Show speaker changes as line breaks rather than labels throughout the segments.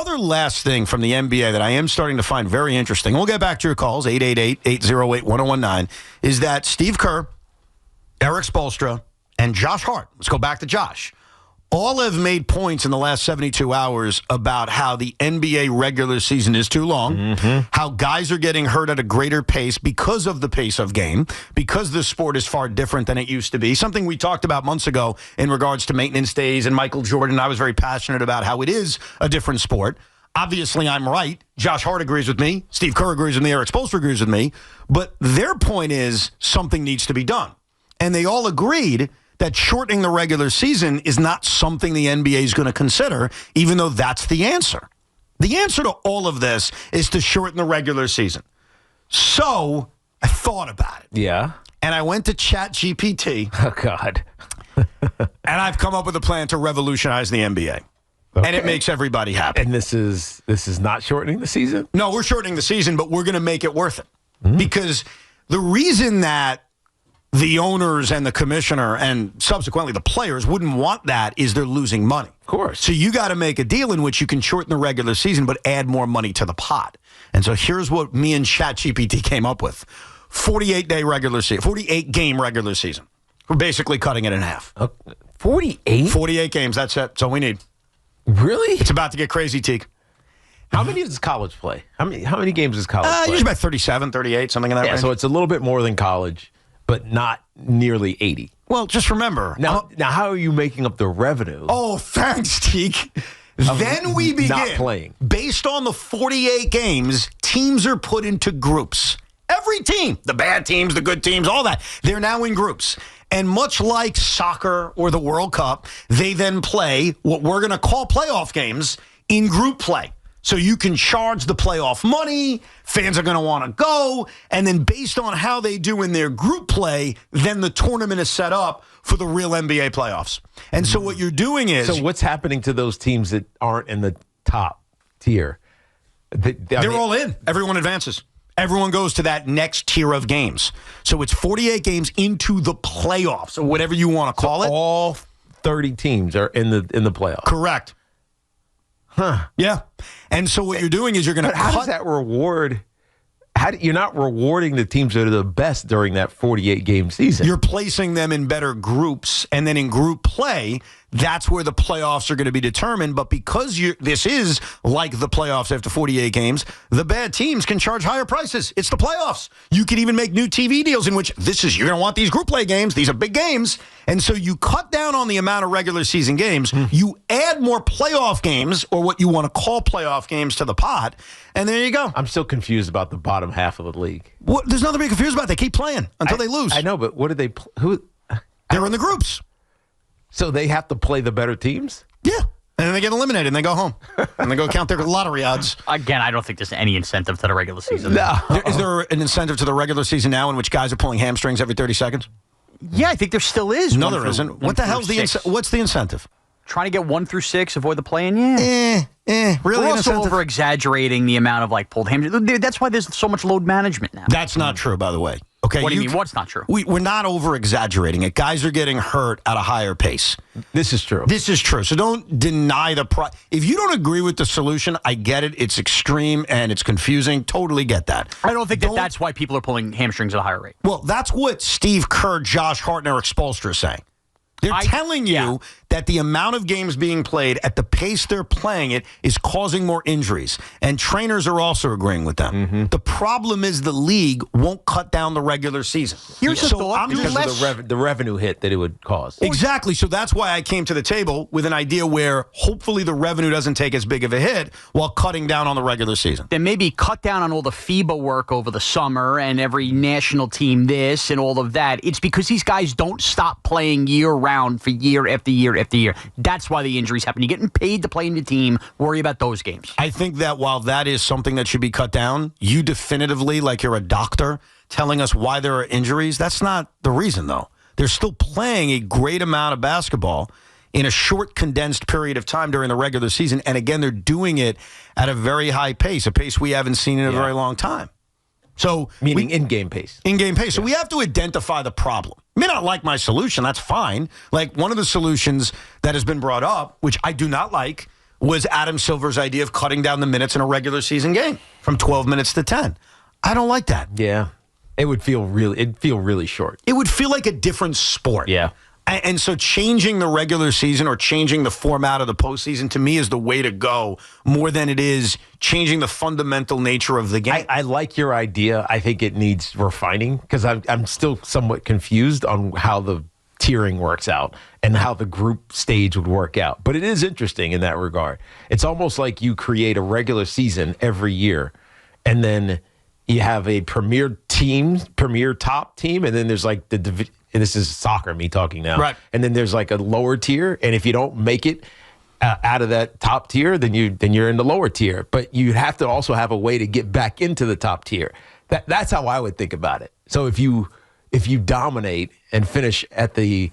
other last thing from the NBA that I am starting to find very interesting, we'll get back to your calls, 888-808-1019, is that Steve Kerr, Erik Spoelstra, and Josh Hart, let's go back to Josh, all have made points in the last 72 hours about how the NBA regular season is too long, how guys are getting hurt at a greater pace because of the pace of game, because the sport is far different than it used to be, something we talked about months ago in regards to maintenance days and Michael Jordan. I was very passionate about how it is a different sport. Obviously, I'm right. Josh Hart agrees with me. Steve Kerr agrees with me. Erik Spoelstra agrees with me. But their point is something needs to be done. And they all agreed that shortening the regular season is not something the NBA is going to consider, even though that's the answer. The answer to all of this is to shorten the regular season. So I thought about it.
Yeah.
And I went to ChatGPT.
Oh, God.
And I've come up with a plan to revolutionize the NBA. Okay. And it makes everybody happy.
And this is not shortening the season?
No, we're shortening the season, but we're going to make it worth it. Because the reason that the owners and the commissioner and subsequently the players wouldn't want that is they're losing money.
Of course.
So you got to make a deal in which you can shorten the regular season but add more money to the pot. And so here's what me and ChatGPT came up with. 48-day regular season, 48-game regular season. We're basically cutting it in half.
48?
48 games, that's it. That's all we need.
Really?
It's about to get crazy, Teak.
How many does college play? How many games does college play?
Usually about 37, 38, something in that range.
So it's a little bit more than college, but not nearly 80.
Well, just remember.
Now, how are you making up the revenue?
Oh, thanks, Teak. Then we begin.
Not playing.
Based on the 48 games, teams are put into groups. Every team, the bad teams, the good teams, all that, they're now in groups. And much like soccer or the World Cup, they then play what we're going to call playoff games in group play. So you can charge the playoff money, fans are going to want to go, and then based on how they do in their group play, then the tournament is set up for the real NBA playoffs. And so what you're doing is...
So what's happening to those teams that aren't in the top tier?
They're all in. Everyone advances. Everyone goes to that next tier of games. So it's 48 games into the playoffs, or whatever you want to call it.
All 30 teams are in the playoffs.
Correct.
Huh.
Yeah. And so what you're doing is you're going to
How does that reward? You're not rewarding the teams that are the best during that 48-game season.
You're placing them in better groups, and then in group play, that's where the playoffs are going to be determined. But because this is like the playoffs after 48 games, the bad teams can charge higher prices. It's the playoffs. You can even make new TV deals in which you're going to want these group play games. These are big games. And so you cut down on the amount of regular season games. You add more playoff games, or what you want to call playoff games, to the pot. And there you go.
I'm still confused about the bottom half of the league.
There's nothing to be confused about. They keep playing until they lose.
I know, but what do they who?
They're in the groups.
So they have to play the better teams?
Yeah. And then they get eliminated and they go home. And they go count their lottery odds.
Again, I don't think there's any incentive to the regular season.
No.
Is there an incentive to the regular season now in which guys are pulling hamstrings every 30 seconds?
Yeah, I think there still is.
No, there isn't. What the hell's what's the incentive?
Trying to get 1 through 6, avoid the play-in, yeah.
Really?
We're also over-exaggerating the amount of pulled hamstrings. That's why there's so much load management now.
That's not true, by the way. Okay.
What do you mean? What's not true?
We're not over-exaggerating it. Guys are getting hurt at a higher pace.
This is true.
This is true. So don't deny if you don't agree with the solution, I get it. It's extreme and it's confusing. Totally get that.
I don't think that's why people are pulling hamstrings at a higher rate.
Well, that's what Steve Kerr, Josh Hart, and Erik Spoelstra are saying. They're telling you that the amount of games being played at the pace they're playing it is causing more injuries. And trainers are also agreeing with them. The problem is the league won't cut down the regular season.
Here's the thought.
Because of the revenue hit that it would cause.
Exactly. So that's why I came to the table with an idea where hopefully the revenue doesn't take as big of a hit while cutting down on the regular season.
Then maybe cut down on all the FIBA work over the summer and every national team this and all of that. It's because these guys don't stop playing year-round for year after year after year. That's why the injuries happen. You're getting paid to play in the team. Worry about those games.
I think that while that is something that should be cut down, you definitively, like you're a doctor, telling us why there are injuries, that's not the reason, though. They're still playing a great amount of basketball in a short, condensed period of time during the regular season. And again, they're doing it at a very high pace, a pace we haven't seen in a very long time. So
meaning in-game pace.
In-game pace. So we have to identify the problem. I may not like my solution. That's fine. Like one of the solutions that has been brought up, which I do not like, was Adam Silver's idea of cutting down the minutes in a regular season game from 12 minutes to 10. I don't like that.
Yeah. It'd feel really short.
It would feel like a different sport.
Yeah.
And so changing the regular season or changing the format of the postseason, to me, is the way to go more than it is changing the fundamental nature of the game.
I like your idea. I think it needs refining because I'm still somewhat confused on how the tiering works out and how the group stage would work out. But it is interesting in that regard. It's almost like you create a regular season every year, and then you have a premier top team, and then there's like and this is soccer, me talking now.
Right.
And then there's like a lower tier, and if you don't make it out of that top tier, then you're in the lower tier. But you have to also have a way to get back into the top tier. That's how I would think about it. So if you dominate and finish at the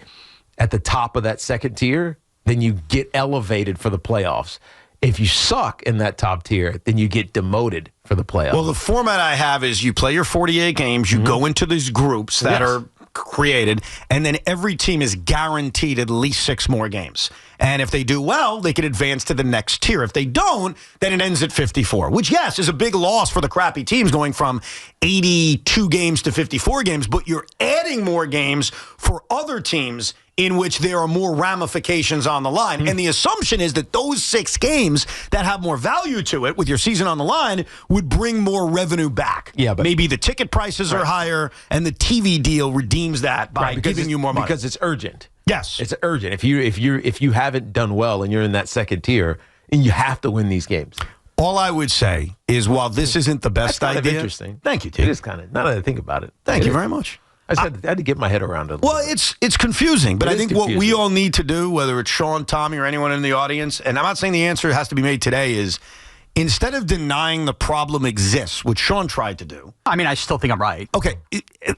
top of that second tier, then you get elevated for the playoffs. If you suck in that top tier, then you get demoted for the playoffs.
Well, the format I have is you play your 48 games, you go into these groups that are created, and then every team is guaranteed at least 6 more games. And if they do well, they can advance to the next tier. If they don't, then it ends at 54, which, yes, is a big loss for the crappy teams going from 82 games to 54 games, but you're adding more games for other teams in which there are more ramifications on the line. And the assumption is that those 6 games that have more value to it with your season on the line would bring more revenue back.
Yeah, but
maybe the ticket prices are higher and the TV deal redeems that by giving you more money.
Because it's urgent.
Yes.
It's urgent. If you haven't done well and you're in that second tier, and you have to win these games.
All I would say is, while this isn't the best
That's kind
idea,
of interesting.
Thank you, Tiki.
It is kind of, now that I think about it.
Thank you very much.
I had to get my head around it.
Well, it's confusing, but I think what we
confusing.
all need to do, whether it's Sean, Tommy, or anyone in the audience, and I'm not saying the answer has to be made today, is instead of denying the problem exists, which Sean tried to do.
I mean, I still think I'm right.
Okay,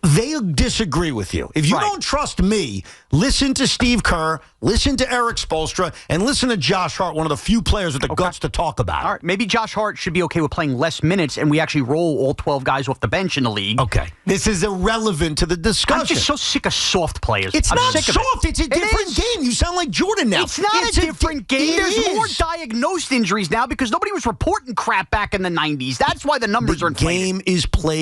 they disagree with you. If you don't trust me, listen to Steve Kerr, listen to Erik Spoelstra, and listen to Josh Hart, one of the few players with the guts to talk about it.
All right, maybe Josh Hart should be okay with playing less minutes, and we actually roll all 12 guys off the bench in the league.
Okay. This is irrelevant to the discussion.
I'm just so sick of soft players.
It's
I'm
not
sick of
soft.
it.
It's a different game. You sound like Jordan now.
It's not a different game. There's more diagnosed injuries now because nobody was reporting crap back in the 90s. That's why the numbers are inflated.
The game is played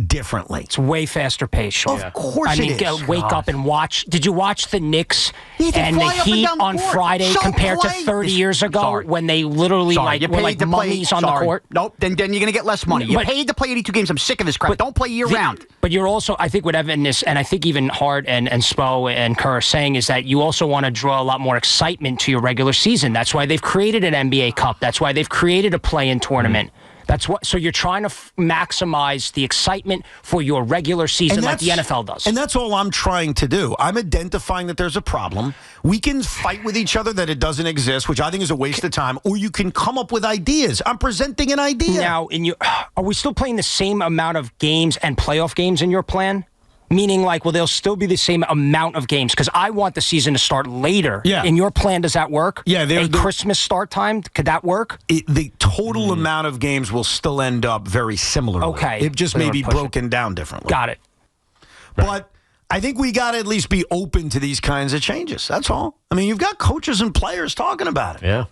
differently.
It's way faster pace, Sean.
Of course
I mean,
it is.
wake up and watch. Did you watch the Knicks
Yeah, they
and the
fly up and
Heat
down the
on
court.
Friday
So
compared to
play.
30 years ago
Sorry.
when they literally
Sorry,
like
you
were
paid
like
to play.
mummies on the
Sorry.
court?
Nope. Then you're going to get less money. You
But-
paid to play 82 games. I'm sick of this crap. Don't play year round.
But you're also, I think what Evan is, and I think even Hart and Spo and Kerr are saying is that you also want to draw a lot more excitement to your regular season. That's why they've created an NBA Cup. That's why they've created a play-in tournament. That's what. So you're trying to maximize the excitement for your regular season, like the NFL does.
And that's all I'm trying to do. I'm identifying that there's a problem. We can fight with each other that it doesn't exist, which I think is a waste of time, or you can come up with ideas. I'm presenting an idea.
Now, are we still playing the same amount of games and playoff games in your plan? Meaning, like, will there still be the same amount of games? Because I want the season to start later.
Yeah.
In your plan, does that work?
Yeah.
Christmas start time, could that work?
The total amount of games will still end up very similarly.
Okay.
It just
So
may
they're
be
pushing.
broken down differently.
Got it.
But I think we got to at least be open to these kinds of changes. That's all. I mean, you've got coaches and players talking about it.
Yeah.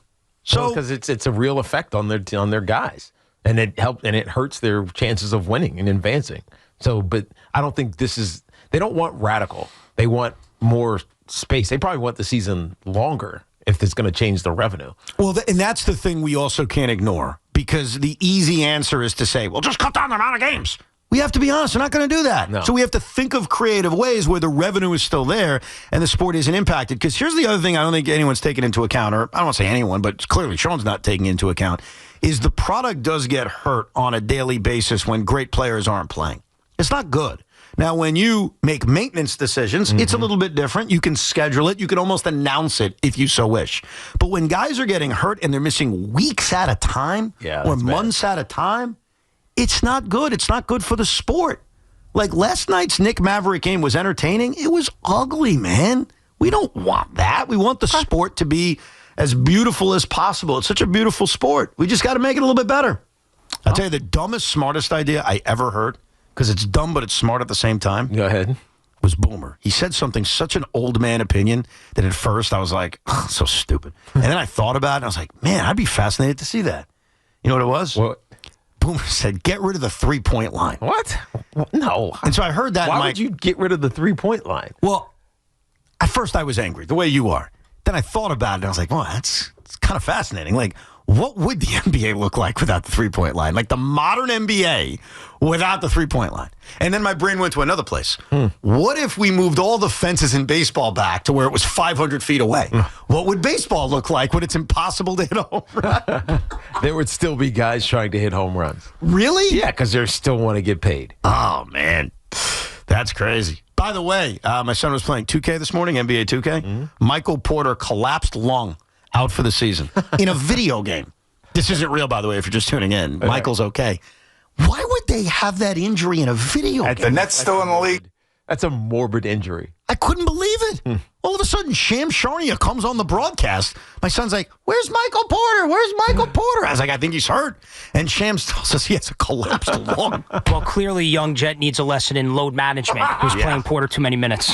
So
because it's a real effect on their guys, and it hurts their chances of winning and advancing. So, but I don't think this is. They don't want radical. They want more space. They probably want the season longer if it's going to change the revenue.
Well, and that's the thing we also can't ignore, because the easy answer is to say, well, just cut down the amount of games. We have to be honest. We're not going to do that.
No.
So we have to think of creative ways where the revenue is still there and the sport isn't impacted. Because here's the other thing I don't think anyone's taking into account, or I don't want to say anyone, but clearly Sean's not taking into account, is the product does get hurt on a daily basis when great players aren't playing. It's not good. Now, when you make maintenance decisions, it's a little bit different. You can schedule it. You can almost announce it if you so wish. But when guys are getting hurt and they're missing weeks at a time or months at a time, it's not good. It's not good for the sport. Like last night's Nick Maverick game was entertaining. It was ugly, man. We don't want that. We want the sport to be as beautiful as possible. It's such a beautiful sport. We just got to make it a little bit better. I'll tell you the dumbest, smartest idea I ever heard, because it's dumb but it's smart at the same time.
Go ahead.
was Boomer. He said something, such an old man opinion, that at first I was like, oh, so stupid. And then I thought about it, and I was like, man, I'd be fascinated to see that. You know what it was?
What?
Boomer said, get rid of the three-point line.
What? No.
And so I heard that.
Why would you get rid of the 3-point line?
Well, at first I was angry, the way you are. Then I thought about it, and I was like, well, it's kind of fascinating. Like, what would the NBA look like without the three-point line? Like the modern NBA without the three-point line. And then my brain went to another place. What if we moved all the fences in baseball back to where it was 500 feet away? What would baseball look like when it's impossible to hit a home run?
There would still be guys trying to hit home runs.
Really?
Yeah, because they still want to get paid.
Oh, man. That's crazy. By the way, my son was playing 2K this morning, NBA 2K. Michael Porter collapsed lung, out for the season in a video game. This isn't real, by the way, if you're just tuning in. Michael's okay. Why would they have that injury in a video game?
The Nets still in the league.
That's a morbid injury.
I couldn't believe it. All of a sudden, Sham Charania comes on the broadcast. My son's like, where's Michael Porter? Where's Michael Porter? I was like, I think he's hurt. And Shams tells us he has a collapsed lung.
Well, clearly, young Jet needs a lesson in load management. He was playing Porter too many minutes.